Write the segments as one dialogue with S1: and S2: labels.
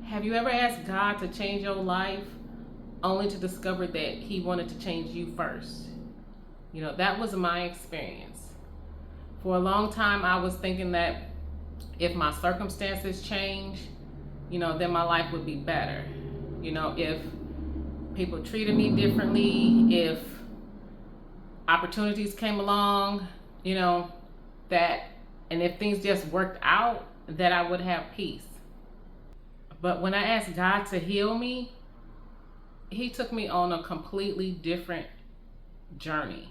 S1: Have you ever asked God to change your life only to discover that He wanted to change you first? That was my experience. For a long time, I was thinking that if my circumstances change, then my life would be better. If people treated me differently, if opportunities came along, that, and if things just worked out, that I would have peace. But when I asked God to heal me, He took me on a completely different journey.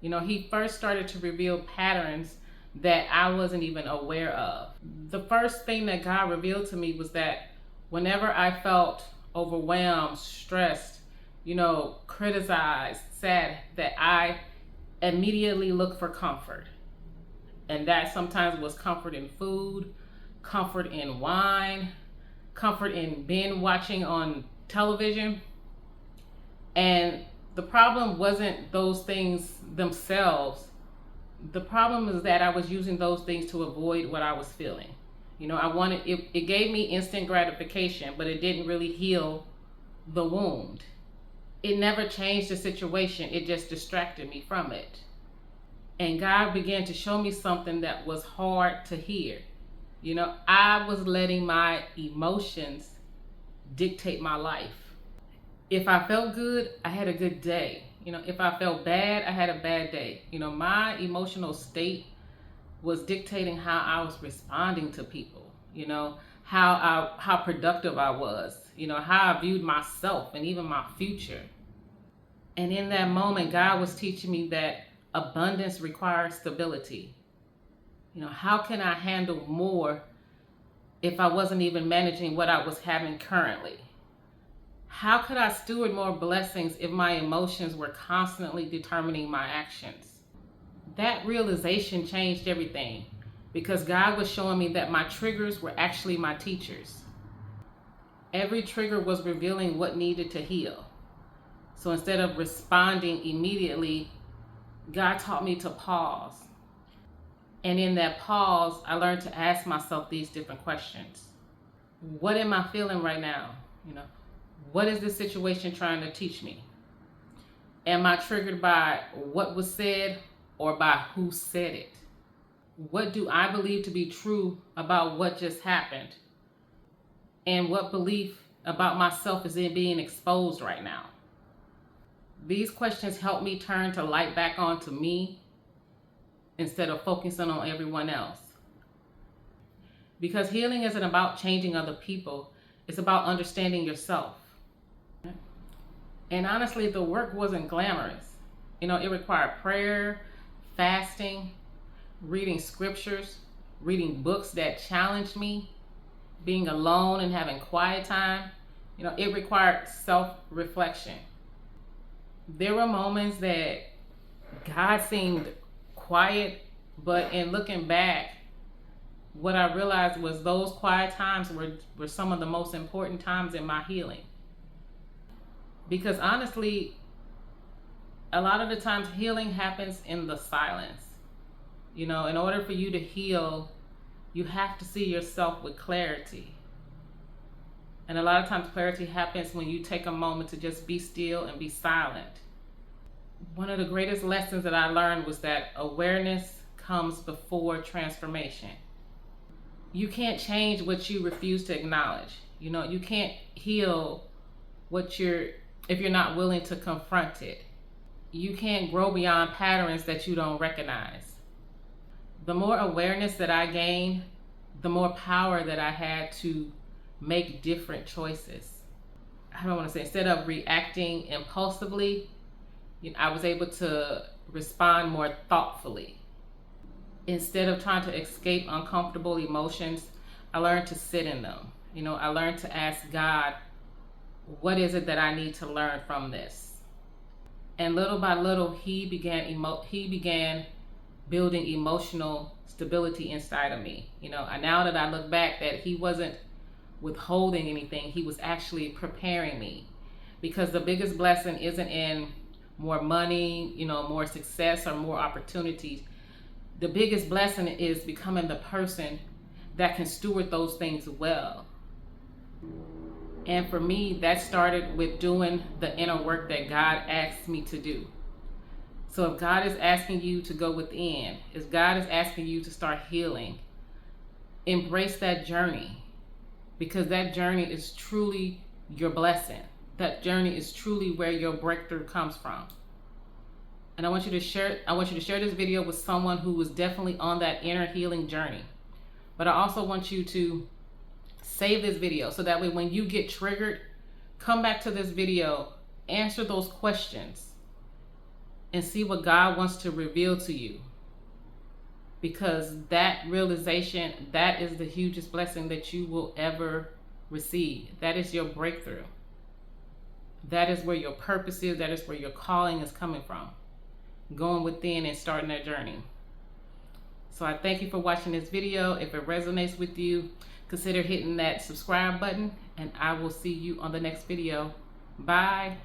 S1: He first started to reveal patterns that I wasn't even aware of. The first thing that God revealed to me was that whenever I felt overwhelmed, stressed, criticized, sad, that I immediately looked for comfort. And that sometimes was comfort in food, comfort in wine, comfort in binge watching on television. And the problem wasn't those things themselves. The problem is that I was using those things to avoid what I was feeling. It gave me instant gratification, but it didn't really heal the wound. It never changed the situation. It just distracted me from it. And God began to show me something that was hard to hear. I was letting my emotions dictate my life. If I felt good, I had a good day. If I felt bad, I had a bad day. My emotional state was dictating how I was responding to people, how productive I was, how I viewed myself and even my future. And in that moment, God was teaching me that abundance requires stability. How can I handle more if I wasn't even managing what I was having currently? How could I steward more blessings if my emotions were constantly determining my actions? That realization changed everything, because God was showing me that my triggers were actually my teachers. Every trigger was revealing what needed to heal. So instead of responding immediately, God taught me to pause. And in that pause, I learned to ask myself these different questions. What am I feeling right now? What is this situation trying to teach me? Am I triggered by what was said or by who said it? What do I believe to be true about what just happened? And what belief about myself is being exposed right now? These questions help me turn the light back on to me instead of focusing on everyone else. Because healing isn't about changing other people, it's about understanding yourself. And honestly, the work wasn't glamorous. It required prayer, fasting, reading scriptures, reading books that challenged me, being alone and having quiet time. It required self-reflection. There were moments that God seemed quiet, but in looking back, what I realized was those quiet times were some of the most important times in my healing. Because honestly, a lot of the times healing happens in the silence. In order for you to heal, you have to see yourself with clarity. And a lot of times clarity happens when you take a moment to just be still and be silent. One of the greatest lessons that I learned was that awareness comes before transformation. You can't change what you refuse to acknowledge. You can't heal if you're not willing to confront it. You can't grow beyond patterns that you don't recognize. The more awareness that I gained, the more power that I had to make different choices. I don't want to say, instead of reacting impulsively, I was able to respond more thoughtfully. Instead of trying to escape uncomfortable emotions, I learned to sit in them. I learned to ask God, what is it that I need to learn from this? And little by little, he began building emotional stability inside of me. Now that I look back, that he wasn't withholding anything, he was actually preparing me. Because the biggest blessing isn't in more money, more success or more opportunities. The biggest blessing is becoming the person that can steward those things well. And for me, that started with doing the inner work that God asked me to do. So if God is asking you to go within, if God is asking you to start healing, embrace that journey, because that journey is truly your blessing. That journey is truly where your breakthrough comes from. And I want you to share this video with someone who is definitely on that inner healing journey. But I also want you to save this video so that way when you get triggered, come back to this video, answer those questions, and see what God wants to reveal to you. Because that realization, that is the hugest blessing that you will ever receive. That is your breakthrough. That is where your purpose is. That is where your calling is coming from. Going within and starting that journey. So I thank you for watching this video. If it resonates with you, consider hitting that subscribe button, and I will see you on the next video. Bye.